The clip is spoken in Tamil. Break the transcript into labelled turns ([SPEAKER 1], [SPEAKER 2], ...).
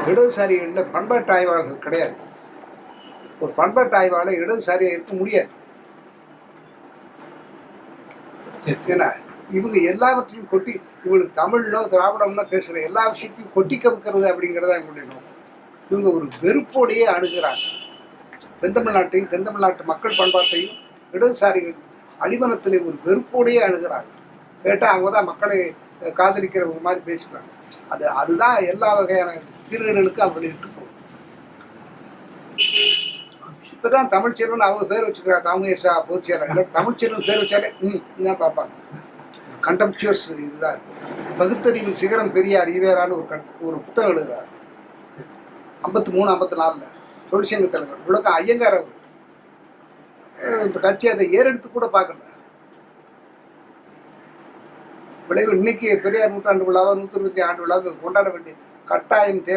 [SPEAKER 1] இடதுசாரிகளில் பண்பாட்டு ஆய்வாளர்கள் கிடையாது. ஒரு பண்பாட்டு ஆய்வாளர் இடதுசாரியாக இருக்க முடியாது. ஏன்னா இவங்க எல்லாவற்றையும் கொட்டி, இவங்களுக்கு தமிழ்னோ திராவிடம்னோ பேசுகிற எல்லா விஷயத்தையும் கொட்டி கவுக்கிறது அப்படிங்கிறதா இவங்களுடைய நோக்கம். இவங்க ஒரு வெறுப்போடையே அணுகிறாங்க. தென்தமிழ்நாட்டையும் தென்தமிழ்நாட்டு மக்கள் பண்பாட்டையும் இடதுசாரிகள் அடிமனத்தில் ஒரு வெறுப்போடையே அணுகிறாங்க. கேட்டால் அவங்க தான் மக்களை காதலிக்கிறவங்க மாதிரி பேசுகிறாங்க. அதுதான் எல்லா வகையான வீரர்களுக்கும் அவங்க இட்டு போகும். இப்போ தான் தமிழ்ச்செல்வன் அவங்க பேர் வச்சுக்கிறாங்க. அவங்க பொதுச் செயலாளர் தமிழ்ச்செல்வன் பேர் வச்சாலே தான் பார்ப்பாங்க. கண்டம்சியஸ் இதுதான் இருக்கும். பகுத்தறிவில் சிகரம் பெரியார் ஈவேரான்னு ஒரு புத்தகம் எழுதுகிறார் 53, 54 தொழிற்சங்க தலைவர் உலக ஐயங்கார் அவர். இந்த கட்சி அதை ஏறெடுத்து கூட பார்க்கல. விளைவு இன்னைக்கு பெரியார் 100 ஆண்டு விழாவை 125 ஆண்டு விழாவை கொண்டாட வேண்டிய கட்டாயம் தேவை.